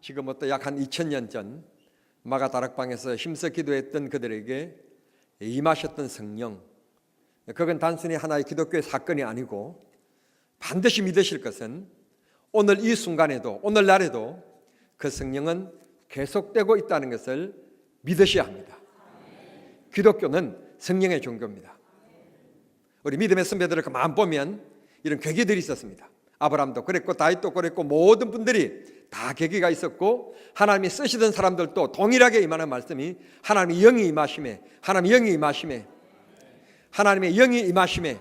지금부터 약 한 2000년 전 마가 다락방에서 힘써 기도했던 그들에게 임하셨던 성령, 그건 단순히 하나의 기독교의 사건이 아니고 반드시 믿으실 것은 오늘 이 순간에도, 오늘날에도 그 성령은 계속되고 있다는 것을 믿으셔야 합니다. 기독교는 성령의 종교입니다. 우리 믿음의 선배들을 가만 보면 이런 계기들이 있었습니다. 아브라함도 그랬고 다윗도 그랬고 모든 분들이 다 계기가 있었고, 하나님이 쓰시던 사람들도 동일하게 임하는 말씀이 하나님의 영이 임하심에, 하나님의 영이 임하심에, 하나님의 영이 임하심에,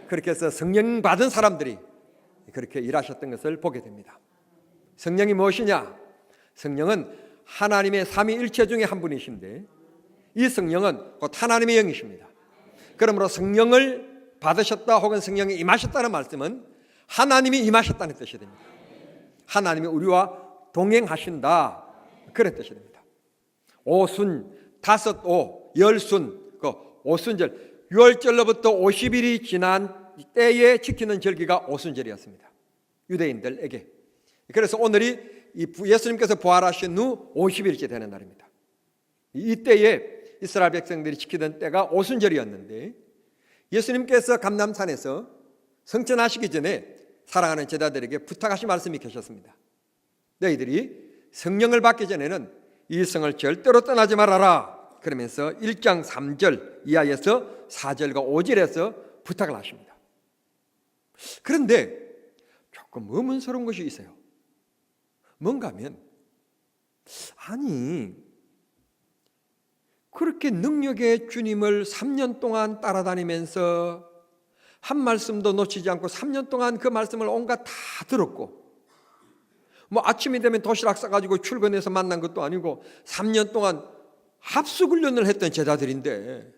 그렇게 해서 성령 받은 사람들이 그렇게 일하셨던 것을 보게 됩니다. 성령이 무엇이냐? 성령은 하나님의 삼위일체 중에 한 분이신데 이 성령은 곧 하나님의 영이십니다. 그러므로 성령을 받으셨다 혹은 성령이 임하셨다는 말씀은 하나님이 임하셨다는 뜻이 됩니다. 하나님이 우리와 동행하신다, 그런 뜻이 됩니다. 오순, 다섯오, 열순, 그 오순절, 6월절로부터 50일이 지난 때에 지키는 절기가 오순절이었습니다, 유대인들에게. 그래서 오늘이 예수님께서 부활하신 후 50일째 되는 날입니다. 이때에 이스라엘 백성들이 지키던 때가 오순절이었는데, 예수님께서 감람산에서 성천하시기 전에 사랑하는 제자들에게 부탁하신 말씀이 계셨습니다. 너희들이 성령을 받기 전에는 이 성을 절대로 떠나지 말아라, 그러면서 1장 3절 이하에서 4절과 5절에서 부탁을 하십니다. 그런데 조금 의문스러운 것이 있어요. 뭔가 하면, 아니 그렇게 능력의 주님을 3년 동안 따라다니면서 한 말씀도 놓치지 않고 3년 동안 그 말씀을 온갖 다 들었고, 뭐 아침이 되면 도시락 싸가지고 출근해서 만난 것도 아니고 3년 동안 합숙훈련을 했던 제자들인데,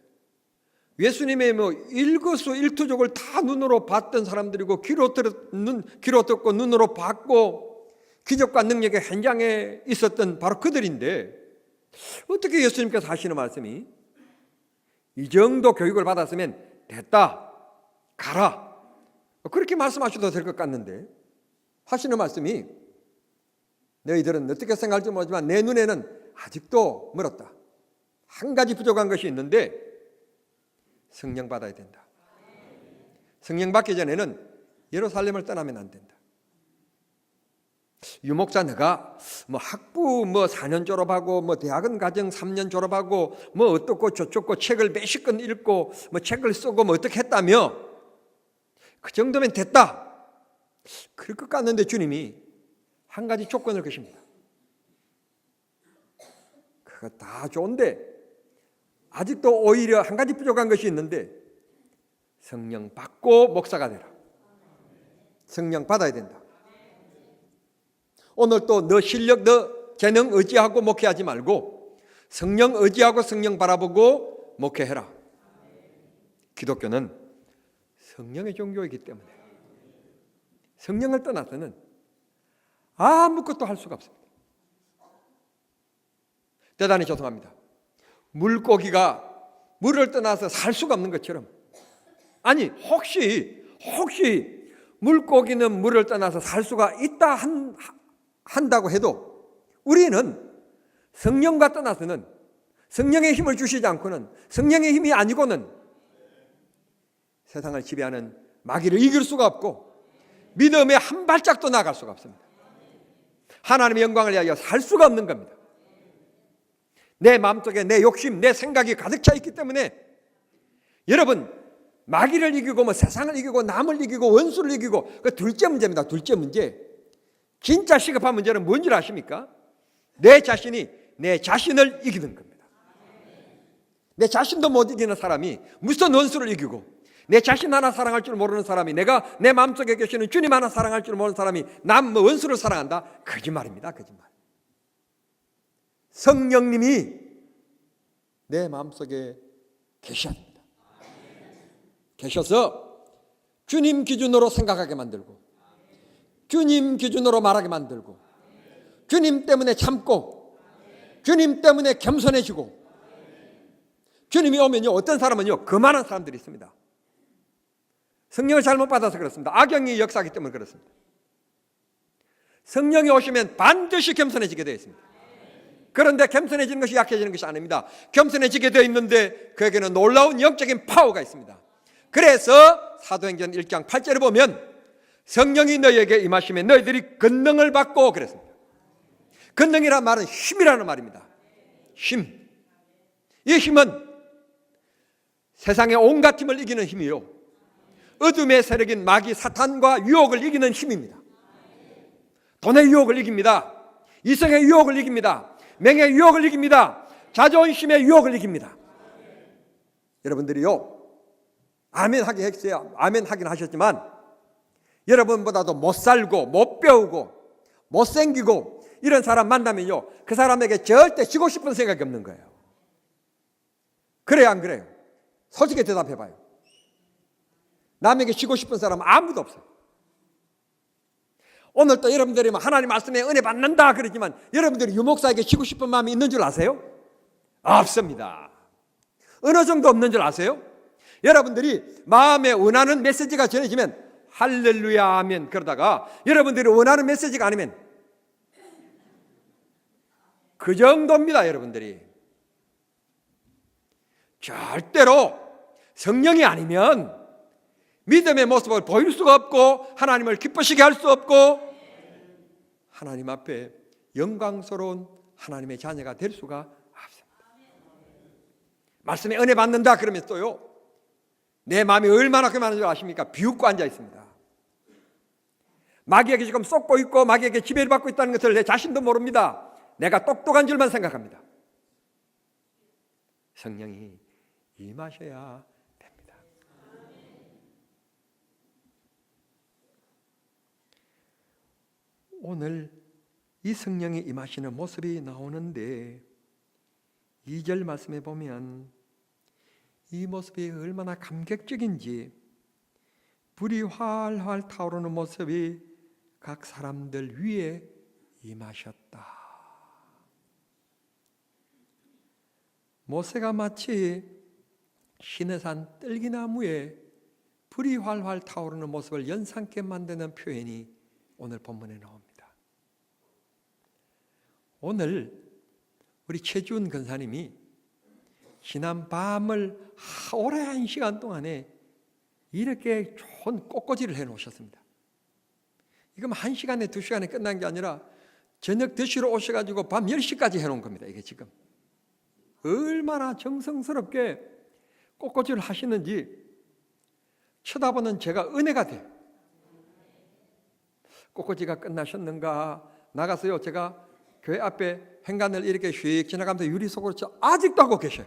예수님의 뭐 일거수일투족을 다 눈으로 봤던 사람들이고, 귀로 듣고 눈으로 봤고 기적과 능력의 현장에 있었던 바로 그들인데, 어떻게 예수님께서 하시는 말씀이 이 정도 교육을 받았으면 됐다, 가라, 그렇게 말씀하셔도 될 것 같는데, 하시는 말씀이 너희들은 어떻게 생각할지 모르지만 내 눈에는 아직도 멀었다. 한 가지 부족한 것이 있는데 성령 받아야 된다. 성령 받기 전에는 예루살렘을 떠나면 안 된다. 유목사 내가 뭐 학부 4년 졸업하고 대학은 가정 3년 졸업하고 어떻고 저쩌고 책을 몇십 권 읽고 책을 쓰고 어떻게 했다며 그 정도면 됐다, 그럴 것 같는데 주님이 한 가지 조건을 거십니다. 그거 다 좋은데 아직도 오히려 한 가지 부족한 것이 있는데, 성령 받고 목사가 되라. 성령 받아야 된다. 오늘 또 너 실력, 너 재능 의지하고 목회하지 말고 성령 의지하고 성령 바라보고 목회해라. 기독교는 성령의 종교이기 때문에 성령을 떠나서는 아무것도 할 수가 없습니다. 대단히 죄송합니다. 물고기가 물을 떠나서 살 수가 없는 것처럼, 아니 혹시 물고기는 물을 떠나서 살 수가 있다 한다고 해도 우리는 성령과 떠나서는, 성령의 힘을 주시지 않고는, 성령의 힘이 아니고는 세상을 지배하는 마귀를 이길 수가 없고 믿음의 한 발짝도 나아갈 수가 없습니다. 하나님의 영광을 위하여 살 수가 없는 겁니다. 내 마음속에 내 욕심, 내 생각이 가득 차 있기 때문에 여러분, 마귀를 이기고 세상을 이기고 남을 이기고 원수를 이기고, 그 둘째 문제입니다. 둘째 문제. 진짜 시급한 문제는 뭔지 아십니까? 내 자신이 내 자신을 이기는 겁니다. 내 자신도 못 이기는 사람이 무슨 원수를 이기고, 내 자신 하나 사랑할 줄 모르는 사람이, 내가 내 마음속에 계시는 주님 하나 사랑할 줄 모르는 사람이 남 원수를 사랑한다? 거짓말입니다. 거짓말. 성령님이 내 마음속에 계셔야 합니다. 계셔서 주님 기준으로 생각하게 만들고, 주님 기준으로 말하게 만들고, 주님 때문에 참고, 주님 때문에 겸손해지고. 주님이 오면요, 어떤 사람은요 거만한 사람들이 있습니다. 성령을 잘못 받아서 그렇습니다. 악영이 역사하기 때문에 그렇습니다. 성령이 오시면 반드시 겸손해지게 되어 있습니다. 그런데 겸손해지는 것이 약해지는 것이 아닙니다. 겸손해지게 되어 있는데 그에게는 놀라운 영적인 파워가 있습니다. 그래서 사도행전 1장 8절에 보면 성령이 너희에게 임하시면 너희들이 권능을 받고 그랬습니다. 권능이란 말은 힘이라는 말입니다. 힘. 이 힘은 세상의 온갖 힘을 이기는 힘이요, 어둠의 세력인 마귀 사탄과 유혹을 이기는 힘입니다. 돈의 유혹을 이깁니다. 이성의 유혹을 이깁니다. 명예의 유혹을 이깁니다. 자존심의 유혹을 이깁니다. 여러분들이요, 아멘 하긴 했어요. 아멘 하긴 하셨지만 여러분보다도 못 살고 못 배우고 못생기고 이런 사람 만나면요, 그 사람에게 절대 지고 싶은 생각이 없는 거예요. 그래요, 안 그래요? 솔직히 대답해봐요. 남에게 지고 싶은 사람은 아무도 없어요. 오늘 또 여러분들이 하나님 말씀에 은혜 받는다 그러지만 여러분들이 유목사에게 지고 싶은 마음이 있는 줄 아세요? 없습니다. 어느 정도 없는 줄 아세요? 여러분들이 마음에 원하는 메시지가 전해지면 할렐루야 아멘 그러다가 여러분들이 원하는 메시지가 아니면 그 정도입니다. 여러분들이 절대로 성령이 아니면 믿음의 모습을 보일 수가 없고 하나님을 기쁘시게 할 수 없고 하나님 앞에 영광스러운 하나님의 자녀가 될 수가 없습니다. 말씀에 은혜 받는다 그러면 또요, 내 마음이 얼마나 많은 줄 아십니까? 비웃고 앉아 있습니다. 마귀에게 지금 쏟고 있고 마귀에게 지배를 받고 있다는 것을 내 자신도 모릅니다. 내가 똑똑한 줄만 생각합니다. 성령이 임하셔야 됩니다. 오늘 이 성령이 임하시는 모습이 나오는데 2절 말씀에 보면 이 모습이 얼마나 감격적인지, 불이 활활 타오르는 모습이 각 사람들 위에 임하셨다. 모세가 마치 시내산 떨기나무에 불이 활활 타오르는 모습을 연상케 만드는 표현이 오늘 본문에 나옵니다. 오늘 우리 최준 권사님이 지난 밤을 오랜 시간 동안에 이렇게 좋은 꽃꽂이를 해놓으셨습니다. 이건 1시간에 2시간에 끝난 게 아니라 저녁 드시러 오셔가지고 밤 10시까지 해놓은 겁니다. 이게 지금 얼마나 정성스럽게 꽃꽂이를 하시는지 쳐다보는 제가 은혜가 돼요. 꽃꽂이가 끝나셨는가 나가서요, 제가 교회 앞에 횡단을 이렇게 휙 지나가면서 유리 속으로 아직도 하고 계셔요.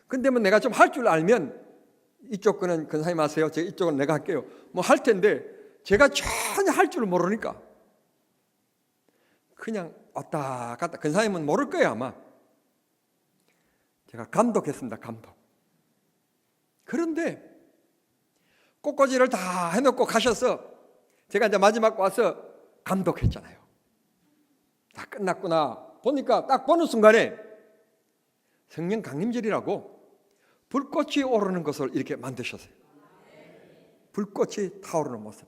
근데 뭐 내가 좀 할 줄 알면 이쪽 거는 권사님 하세요, 제가 이쪽은 내가 할게요 뭐 할 텐데 제가 전혀 할 줄 모르니까 그냥 왔다 갔다. 권사님은 모를 거예요 아마. 제가 감독했습니다. 감독. 그런데 꽃꽂이를 다 해놓고 가셔서 제가 이제 마지막 와서 감독했잖아요. 다 끝났구나 보니까 딱 보는 순간에 성령 강림절이라고 불꽃이 오르는 것을 이렇게 만드셨어요. 불꽃이 타오르는 모습.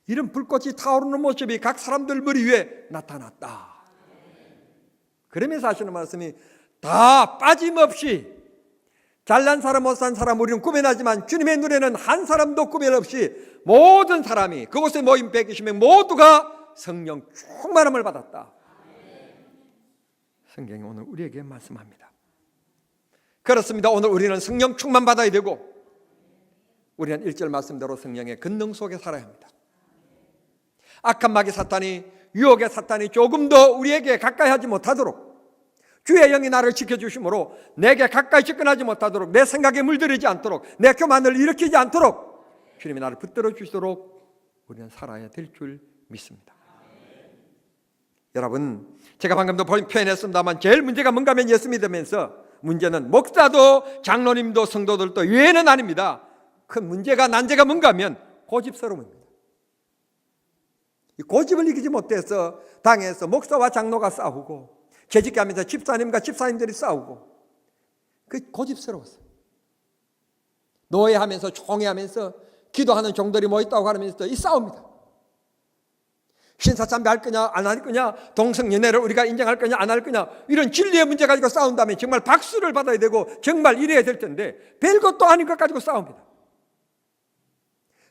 이런 불꽃이 타오르는 모습이 각 사람들 머리 위에 나타났다. 그러면서 하시는 말씀이 다 빠짐없이 잘난 사람 못산 사람 우리는 구별하지만 주님의 눈에는 한 사람도 구별 없이 모든 사람이 그곳에 모인 120명 모두가 성령 충만함을 받았다. 성경이 오늘 우리에게 말씀합니다. 그렇습니다. 오늘 우리는 성령 충만 받아야 되고 우리는 1절 말씀대로 성령의 권능 속에 살아야 합니다. 악한 마귀 사탄이, 유혹의 사탄이 조금 더 우리에게 가까이 하지 못하도록 주의 영이 나를 지켜주심으로 내게 가까이 접근하지 못하도록, 내 생각에 물들이지 않도록, 내 교만을 일으키지 않도록 주님이 나를 붙들어 주시도록 우리는 살아야 될 줄 믿습니다. 여러분, 제가 방금도 표현했습니다만 제일 문제가 뭔가 하면 예수 믿으면서 문제는 목사도 장로님도 성도들도 유해는 아닙니다. 큰 문제가 난제가 뭔가 하면 고집스러움입니다. 이 고집을 이기지 못해서 당에서 목사와 장로가 싸우고 재직하면서 집사님과 집사님들이 싸우고 그 고집스러웠어요. 노예하면서 총회하면서 기도하는 종들이 뭐 있다고 하면서 이 싸웁니다. 신사참배 할 거냐 안 할 거냐, 동성연애를 우리가 인정할 거냐 안 할 거냐, 이런 진리의 문제 가지고 싸운다면 정말 박수를 받아야 되고 정말 이래야 될 텐데 별것도 아닌 것 가지고 싸웁니다.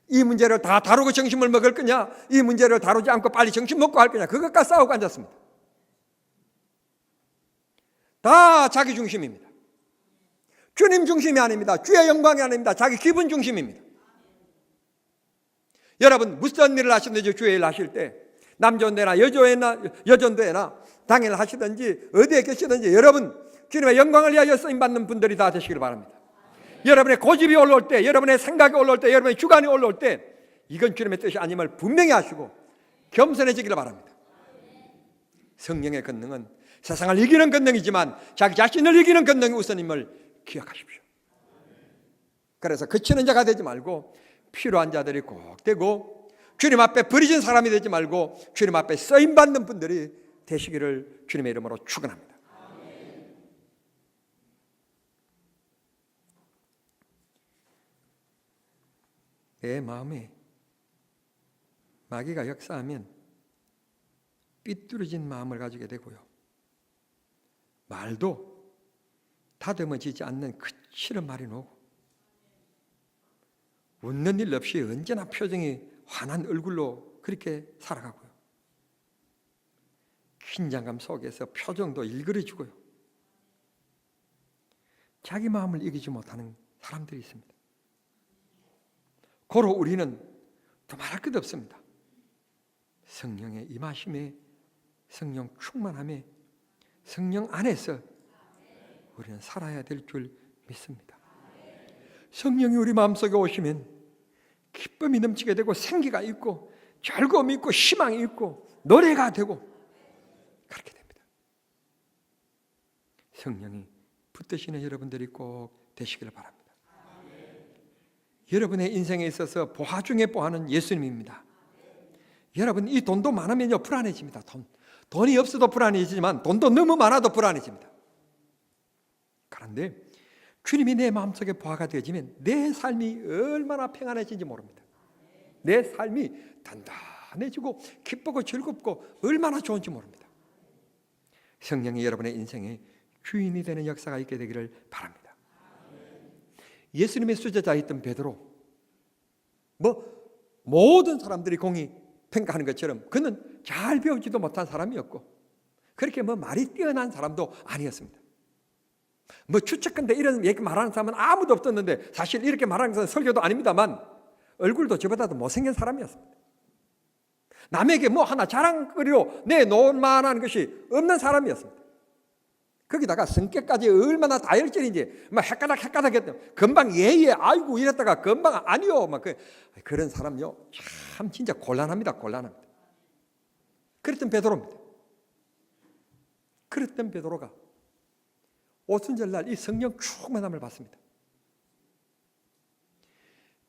이 문제를 다 다루고 정신을 먹을 거냐, 이 문제를 다루지 않고 빨리 정신 먹고 할 거냐, 그것과 싸우고 앉았습니다. 다 자기 중심입니다. 주님 중심이 아닙니다. 주의 영광이 아닙니다. 자기 기분 중심입니다. 여러분 무슨 일을 하시든지 주의 일을 하실 때 남존대나 여존대나 당일 하시든지 어디에 계시든지 여러분 주님의 영광을 위하여 쓰임받는 분들이 다 되시길 바랍니다. 여러분의 고집이 올라올 때, 여러분의 생각이 올라올 때, 여러분의 주관이 올라올 때 이건 주님의 뜻이 아님을 분명히 아시고 겸손해지기를 바랍니다. 성령의 권능은 세상을 이기는 권능이지만 자기 자신을 이기는 권능이 우선임을 기억하십시오. 그래서 그치는 자가 되지 말고 필요한 자들이 꼭 되고 주님 앞에 버려진 사람이 되지 말고 주님 앞에 쓰임받는 분들이 되시기를 주님의 이름으로 축원합니다. 내 마음에 마귀가 역사하면 삐뚤어진 마음을 가지게 되고요, 말도 다듬어지지 않는 거칠은 말이 나오고 웃는 일 없이 언제나 표정이 환한 얼굴로 그렇게 살아가고요, 긴장감 속에서 표정도 일그러지고요, 자기 마음을 이기지 못하는 사람들이 있습니다. 고로 우리는 더 말할 것 없습니다. 성령의 임하심에, 성령 충만함에, 성령 안에서 우리는 살아야 될 줄 믿습니다. 성령이 우리 마음속에 오시면 기쁨이 넘치게 되고 생기가 있고 즐거움이 있고 희망이 있고 노래가 되고 그렇게 됩니다. 성령이 붙드시는 여러분들이 꼭 되시기를 바랍니다. 여러분의 인생에 있어서 보화 중에 보화는 예수님입니다. 여러분 이 돈도 많으면요 불안해집니다. 돈이 없어도 불안해지지만 돈도 너무 많아도 불안해집니다. 그런데 주님이 내 마음속에 보화가 되어지면 내 삶이 얼마나 평안해진지 모릅니다. 내 삶이 단단해지고 기쁘고 즐겁고 얼마나 좋은지 모릅니다. 성령이 여러분의 인생에 주인이 되는 역사가 있게 되기를 바랍니다. 예수님의 수제자였던 베드로, 모든 사람들이 공히 평가하는 것처럼 그는 잘 배우지도 못한 사람이었고 그렇게 말이 뛰어난 사람도 아니었습니다. 추측컨대 이런 얘기 말하는 사람은 아무도 없었는데 사실 이렇게 말하는 것은 설교도 아닙니다만 얼굴도 저보다도 못생긴 사람이었습니다. 남에게 하나 자랑거리로 내놓을 만한 것이 없는 사람이었습니다. 거기다가 성격까지 얼마나 다혈질인지 헷가닥 했던, 금방 예예 아이고 이랬다가 금방 아니요 그런 사람요 참 진짜 곤란합니다. 그랬던 베드로입니다. 그랬던 베드로가 오순절날 이 성령 충만함을 받습니다.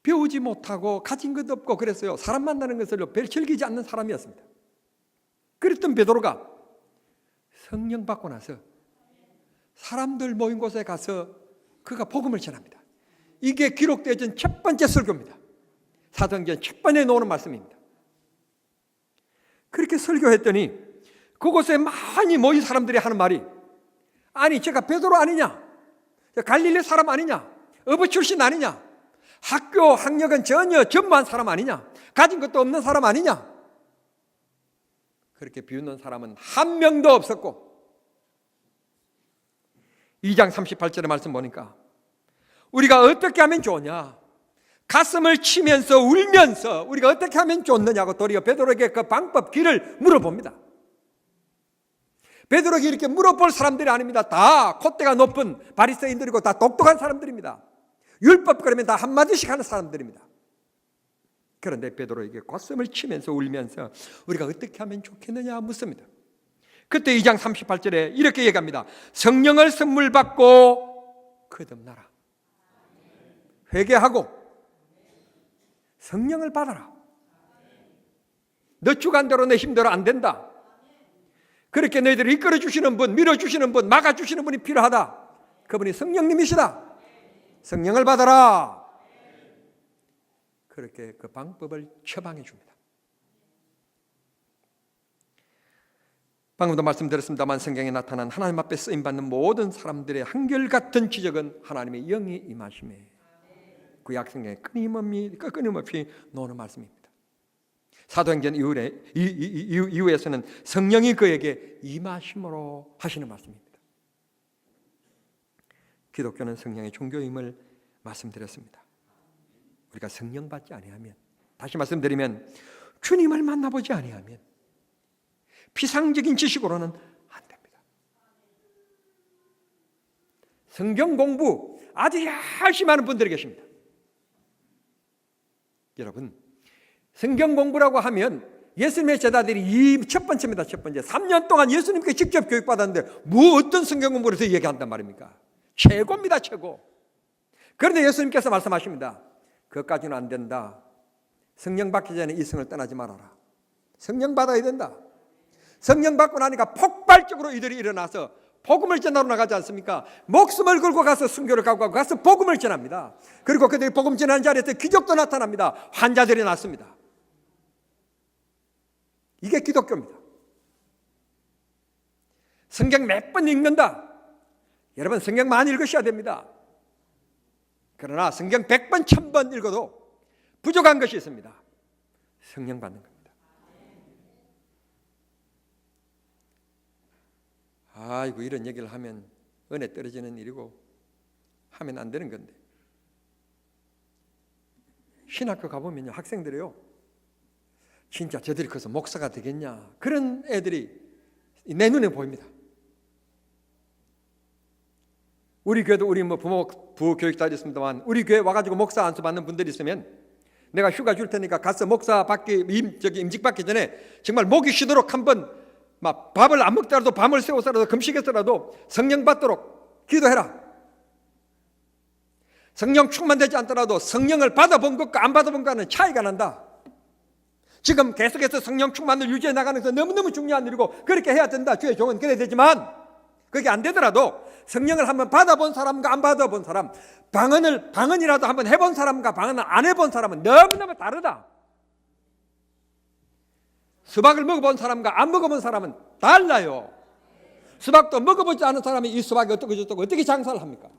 배우지 못하고 가진 것 없고 그랬어요. 사람 만나는 것을 별 즐기지 않는 사람이었습니다. 그랬던 베드로가 성령 받고 나서 사람들 모인 곳에 가서 그가 복음을 전합니다. 이게 기록되어진 첫 번째 설교입니다. 사도행전 첫 번에 나오는 말씀입니다. 그렇게 설교했더니 그곳에 많이 모인 사람들이 하는 말이, 아니 제가 베드로 아니냐, 갈릴리 사람 아니냐, 어부 출신 아니냐, 학교 학력은 전혀 전무한 사람 아니냐, 가진 것도 없는 사람 아니냐, 그렇게 비웃는 사람은 한 명도 없었고 2장 38절의 말씀 보니까 우리가 어떻게 하면 좋으냐, 가슴을 치면서 울면서 우리가 어떻게 하면 좋느냐고 도리어 베드로에게 그 방법 길을 물어봅니다. 베드로에게 이렇게 물어볼 사람들이 아닙니다. 다 콧대가 높은 바리새인들이고 다 똑똑한 사람들입니다. 율법 그러면 다 한마디씩 하는 사람들입니다. 그런데 베드로에게 가슴을 치면서 울면서 우리가 어떻게 하면 좋겠느냐 묻습니다. 그때 2장 38절에 이렇게 얘기합니다. 성령을 선물 받고 거듭나라. 회개하고 성령을 받아라. 너 주관대로 내 힘대로 안 된다. 그렇게 너희들을 이끌어주시는 분, 밀어주시는 분, 막아주시는 분이 필요하다. 그분이 성령님이시다. 성령을 받아라. 그렇게 그 방법을 처방해 줍니다. 방금도 말씀드렸습니다만 성경에 나타난 하나님 앞에 쓰임받는 모든 사람들의 한결같은 기적은 하나님의 영이 임하심에 구약 성경에 끊임없이 나오는 말씀입니다. 사도행전 이후에서는 성령이 그에게 임하심으로 하시는 말씀입니다. 기독교는 성령의 종교임을 말씀드렸습니다. 우리가 성령 받지 아니하면, 다시 말씀드리면 주님을 만나보지 아니하면 피상적인 지식으로는 안 됩니다. 성경 공부 아주 열심히 하는 분들이 계십니다. 여러분, 성경 공부라고 하면 예수님의 제자들이 이 첫 번째입니다. 첫 번째, 3년 동안 예수님께 직접 교육받았는데 뭐 어떤 성경 공부를 더 얘기한단 말입니까? 최고입니다, 최고. 그런데 예수님께서 말씀하십니다. 그것까지는 안 된다. 성령 받기 전에 이 성을 떠나지 말아라. 성령 받아야 된다. 성령 받고 나니까 폭발적으로 이들이 일어나서 복음을 전하러 나가지 않습니까? 목숨을 걸고 가서 순교를 가고 가서 복음을 전합니다. 그리고 그들이 복음 전하는 자리에서 기적도 나타납니다. 환자들이 낫습니다. 이게 기독교입니다. 성경 몇 번 읽는다. 여러분, 성경 많이 읽으셔야 됩니다. 그러나 성경 100번, 1000번 읽어도 부족한 것이 있습니다. 성령 받는 겁니다. 아이고, 이런 얘기를 하면 은혜 떨어지는 일이고 하면 안 되는 건데, 신학교 가보면요, 학생들이요, 진짜 저들이 커서 목사가 되겠냐, 그런 애들이 내 눈에 보입니다. 우리 교회도 우리 부교 교육자 있습니다만, 우리 교회 와가지고 목사 안수 받는 분들이 있으면 내가 휴가 줄 테니까 가서 목사 임직 받기 전에 정말 목이 쉬도록 한번 막 밥을 안 먹더라도 밤을 새워서라도 금식해서라도 성령 받도록 기도해라. 성령 충만되지 않더라도 성령을 받아본 것과 안 받아본 것과는 차이가 난다. 지금 계속해서 성령 충만을 유지해 나가는 것은 너무너무 중요한 일이고 그렇게 해야 된다. 주의 종은 그래야 되지만 그게 안 되더라도 성령을 한번 받아본 사람과 안 받아본 사람, 방언이라도 한번 해본 사람과 방언을 안 해본 사람은 너무너무 다르다. 수박을 먹어본 사람과 안 먹어본 사람은 달라요. 수박도 먹어보지 않은 사람이 이 수박이 어떻게 장사를 합니까?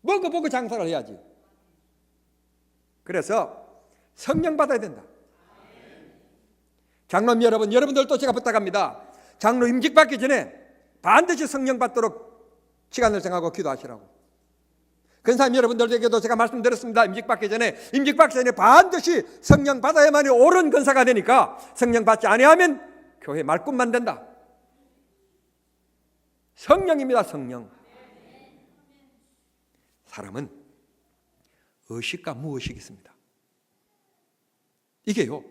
먹어보고 장사를 해야지. 그래서 성령 받아야 된다. 장로님 여러분, 여러분들도 제가 부탁합니다. 장로 임직 받기 전에 반드시 성령 받도록 시간을 정하고 기도하시라고. 근사님 여러분들에게도 제가 말씀드렸습니다. 임직 받기 전에 반드시 성령 받아야만이 옳은 근사가 되니까 성령 받지 아니하면 교회 말꿈만 된다. 성령입니다. 성령. 사람은 의식과 무의식이 있습니다. 이게요,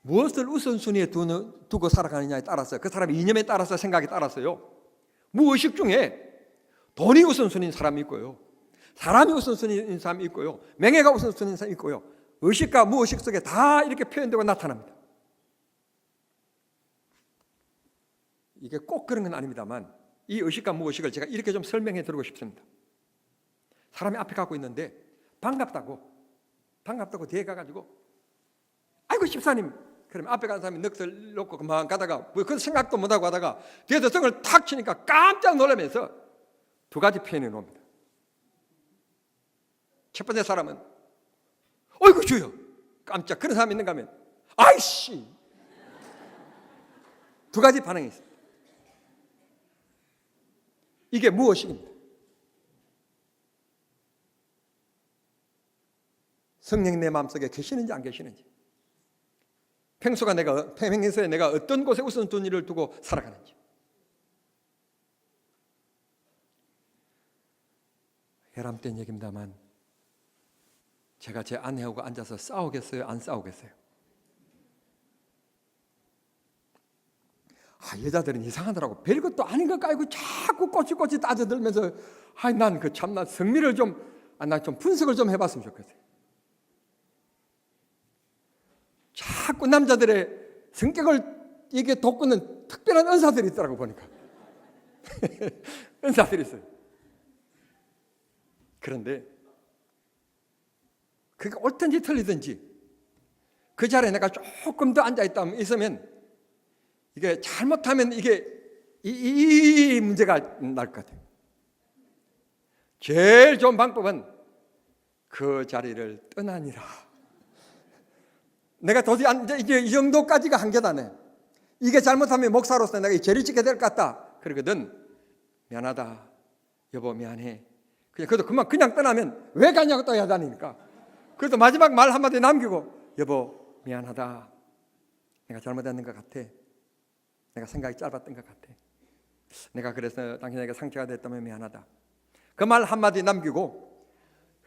무엇을 우선순위에 두고 살아가느냐에 따라서, 그 사람의 이념에 따라서, 생각에 따라서요, 무의식 중에 돈이 우선순위인 사람이 있고요, 사람이 우선순위인 사람이 있고요, 명예가 우선순위인 사람이 있고요, 의식과 무의식 속에 다 이렇게 표현되고 나타납니다. 이게 꼭 그런 건 아닙니다만 이 의식과 무의식을 제가 이렇게 좀 설명해 드리고 싶습니다. 사람이 앞에 가고 있는데 반갑다고 뒤에 가가지고 아이고 집사님, 그러면 앞에 가는 사람이 넋을 놓고 그만 가다가 그 생각도 못하고 가다가 뒤에서 성을 탁 치니까 깜짝 놀라면서 두 가지 표현해 놓습니다. 첫 번째 사람은 어이구 주여, 깜짝. 그런 사람이 있는가 하면 아이씨. 두 가지 반응이 있습니다. 이게 무엇입니까? 성령이 내 마음속에 계시는지 안 계시는지, 평소에 내가 어떤 곳에 우선순위를 두고 살아가는지. 혈암된 얘기입니다만 제가 제 아내하고 앉아서 싸우겠어요? 안 싸우겠어요? 여자들은 이상하더라고. 별것도 아닌 것 가지고 자꾸 꼬치꼬치 따져들면서 난 그 참나 성미를 난 좀 분석을 좀 해봤으면 좋겠어요. 자꾸 남자들의 성격을 이게 돋구는 특별한 은사들이 있더라고 보니까. 은사들이 있어요. 그런데 그게 옳든지 틀리든지 그 자리에 내가 조금 더 앉아있으면 이게 잘못하면 이게 이 문제가 날 것 같아요. 제일 좋은 방법은 그 자리를 떠나니라. 내가 도저히 이제 이 정도까지가 한계다네. 이게 잘못하면 목사로서 내가 죄를 짓게 될 것 같다. 그러거든. 미안하다. 여보 미안해. 그래도 그냥 떠나면 왜 가냐고 또 해야 되니까. 그래도 마지막 말 한마디 남기고 여보 미안하다. 내가 잘못했는 것 같아. 내가 생각이 짧았던 것 같아. 내가 그래서 당신에게 상처가 됐다면 미안하다. 그 말 한마디 남기고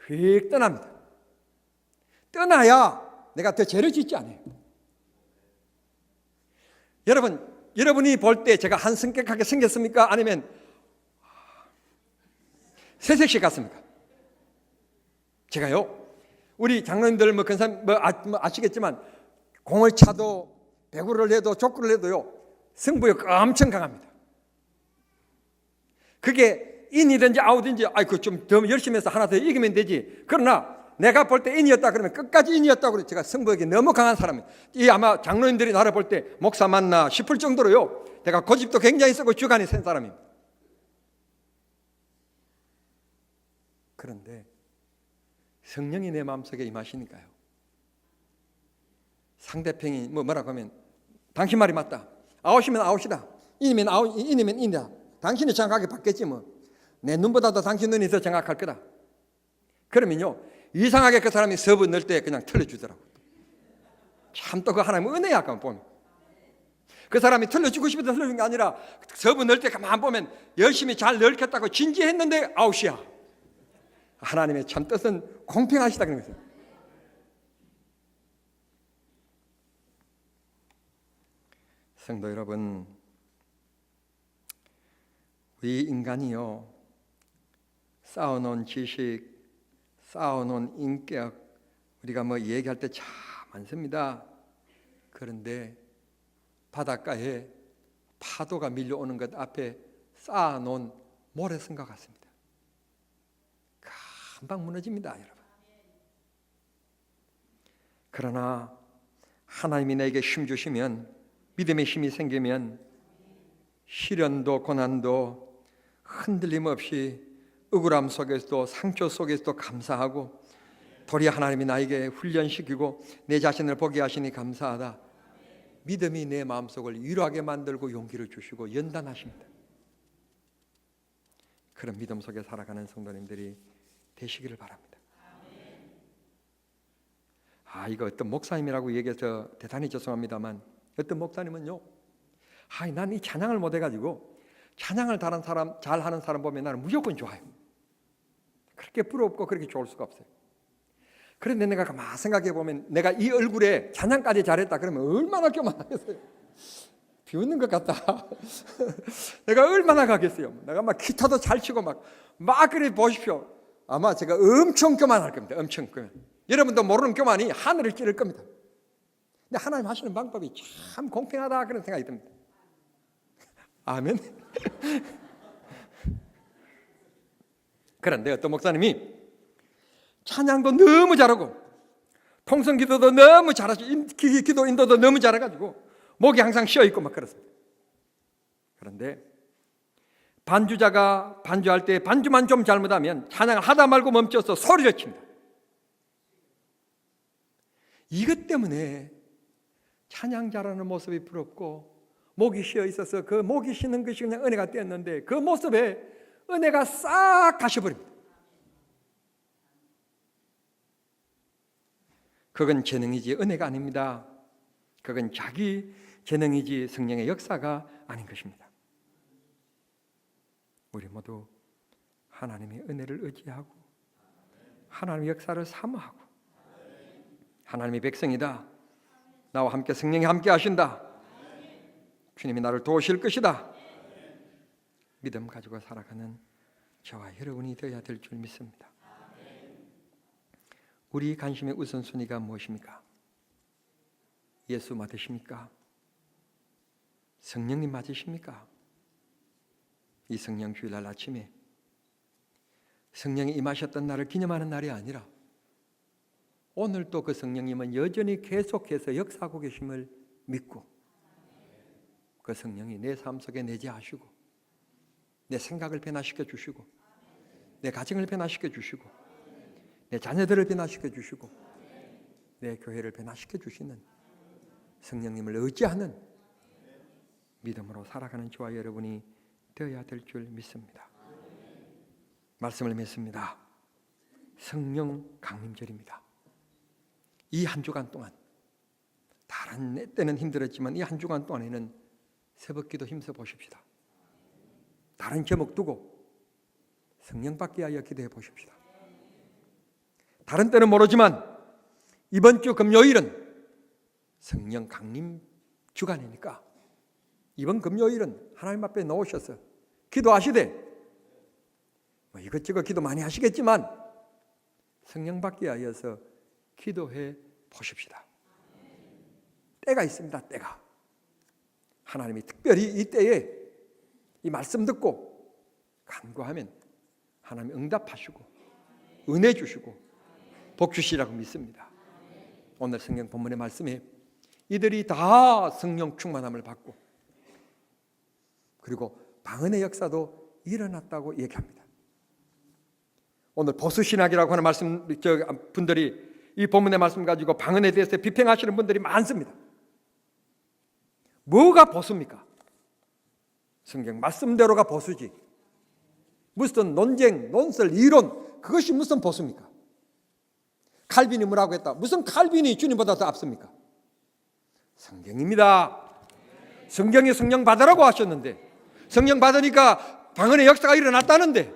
휙 떠납니다. 떠나야 내가 더 죄를 짓지 않아요. 여러분이 볼 때 제가 한성격하게 생겼습니까? 아니면 새색시 같습니까? 제가요, 우리 장로님들 아시겠지만 공을 차도 배구를 해도 족구를 해도요 승부욕 엄청 강합니다. 그게 인이든지 아웃든지 좀 더 열심히 해서 하나 더 이기면 되지. 그러나 내가 볼 때 인이었다 그러면 끝까지 인이었다고 그래. 제가 승부욕이 너무 강한 사람이에요. 이 아마 장로님들이 나를 볼 때 목사 맞나 싶을 정도로요 내가 고집도 굉장히 세고 주관이 센 사람입니다. 그런데 성령이 내 마음속에 임하시니까요 상대편이 뭐라고 하면 당신 말이 맞다. 아웃이면 아웃이다. 인이면 아웃, 인이면 인이다. 당신이 정확하게 받겠지 뭐. 내 눈보다도 당신 눈이 더 정확할 거다. 그러면요 이상하게 그 사람이 서브 넣을 때 그냥 틀려주더라고. 참 또 그 하나님의 은혜야. 아까 보면 그 사람이 틀려주고 싶어서 틀려준 게 아니라 서브 넣을 때 가만 보면 열심히 잘 넣겠다고 진지했는데 아웃이야. 하나님의 참 뜻은 공평하시다 그런 거죠. 성도 여러분, 우리 인간이요 쌓아놓은 지식, 쌓아놓은 인격, 우리가 얘기할 때 참 많습니다. 그런데 바닷가에 파도가 밀려오는 것 앞에 쌓아놓은 모래성과 같습니다. 금방 무너집니다, 여러분. 그러나 하나님이 내게 힘 주시면, 믿음의 힘이 생기면 시련도 고난도 흔들림 없이 억울함 속에서도 상처 속에서도 감사하고 도리 하나님이 나에게 훈련시키고 내 자신을 보게 하시니 감사하다. 믿음이 내 마음속을 위로하게 만들고 용기를 주시고 연단하십니다. 그런 믿음 속에 살아가는 성도님들이 되시기를 바랍니다. 이거 어떤 목사님이라고 얘기해서 대단히 죄송합니다만 어떤 목사님은요 난 이 찬양을 못해가지고 찬양을 잘하는 사람 보면 나는 무조건 좋아요. 그렇게 부럽고 그렇게 좋을 수가 없어요. 그런데 내가 가만 생각해 보면 내가 이 얼굴에 찬양까지 잘했다 그러면 얼마나 교만하겠어요. 비웃는 것 같다. 내가 얼마나 가겠어요. 내가 막 기타도 잘 치고 막 그래 보십시오. 아마 제가 엄청 교만할 겁니다. 엄청 교만. 여러분도 모르는 교만이 하늘을 찌를 겁니다. 근데 하나님 하시는 방법이 참 공평하다 그런 생각이 듭니다. 아멘. 그런데 어떤 목사님이 찬양도 너무 잘하고 통성기도도 너무 잘하시고 기도 인도도 너무 잘해가지고 목이 항상 쉬어있고 막 그렇습니다. 그런데 반주자가 반주할 때 반주만 좀 잘못하면 찬양을 하다 말고 멈춰서 소리를 칩니다. 이것 때문에 찬양 잘하는 모습이 부럽고 목이 쉬어 있어서 그 목이 쉬는 것이 그냥 은혜가 되었는데 그 모습에 은혜가 싹 가셔버립니다. 그건 재능이지 은혜가 아닙니다. 그건 자기 재능이지 성령의 역사가 아닌 것입니다. 우리 모두 하나님의 은혜를 의지하고 하나님의 역사를 사모하고 하나님의 백성이다. 나와 함께 성령이 함께 하신다. 주님이 나를 도우실 것이다. 믿음 가지고 살아가는 저와 여러분이 되어야 될 줄 믿습니다. 우리 관심의 우선순위가 무엇입니까? 예수 맞으십니까? 성령님 맞으십니까? 이 성령 주일날 아침에 성령이 임하셨던 날을 기념하는 날이 아니라 오늘도 그 성령님은 여전히 계속해서 역사하고 계심을 믿고 그 성령이 내 삶 속에 내재하시고 내 생각을 변화시켜 주시고 내 가정을 변화시켜 주시고 내 자녀들을 변화시켜 주시고 내 교회를 변화시켜 주시는 성령님을 의지하는 믿음으로 살아가는 저와 여러분이 되어야 될 줄 믿습니다. 말씀을 맺습니다. 성령 강림절입니다. 이 한 주간 동안 다른 때는 힘들었지만 이 한 주간 동안에는 새벽기도 힘써 보십시다. 다른 제목 두고 성령 받게 하여 기도해 보십시다. 다른 때는 모르지만 이번 주 금요일은 성령 강림 주간이니까 이번 금요일은 하나님 앞에 나오셔서 기도하시되 이것저것 기도 많이 하시겠지만 성령 받게 하여서 기도해 보십시다. 때가 있습니다. 때가. 하나님이 특별히 이 때에 이 말씀 듣고 간구하면 하나님 응답하시고 은혜 주시고 복 주시라고 믿습니다. 오늘 성경 본문의 말씀에 이들이 다 성령 충만함을 받고 그리고 방언의 역사도 일어났다고 얘기합니다. 오늘 보수신학이라고 하는 말씀 분들이 이 본문의 말씀 가지고 방언에 대해서 비평하시는 분들이 많습니다. 뭐가 보수입니까? 성경 말씀대로가 보수지. 무슨 논쟁, 논설, 이론 그것이 무슨 보수입니까? 칼빈이 뭐라고 했다? 무슨 칼빈이 주님보다 더 앞섭니까? 성경입니다. 성경이 성령 받으라고 하셨는데 성령 받으니까 방언의 역사가 일어났다는데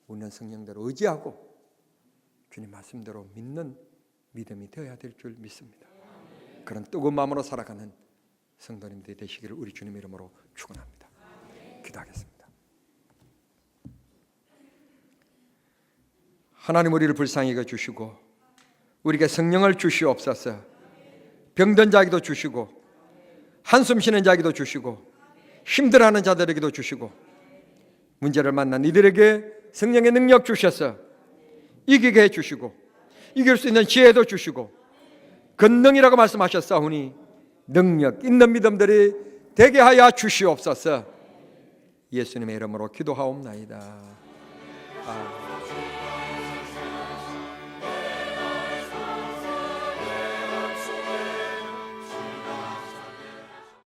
우리는 성령대로 의지하고 주님 말씀대로 믿는 믿음이 되어야 될 줄 믿습니다. 그런 뜨거운 마음으로 살아가는 성도님들이 되시기를 우리 주님 이름으로 축원합니다. 기도하겠습니다. 하나님 우리를 불쌍히 여겨주시고 우리에게 성령을 주시옵소서. 병든 자에게도 주시고 한숨 쉬는 자에게도 주시고 힘들어하는 자들에게도 주시고 문제를 만난 이들에게 성령의 능력 주셔서 이기게 해주시고 이길 수 있는 지혜도 주시고 권능이라고 말씀하셨사오니 능력 있는 믿음들이 되게 하여 주시옵소서. 예수님의 이름으로 기도하옵나이다. 아멘.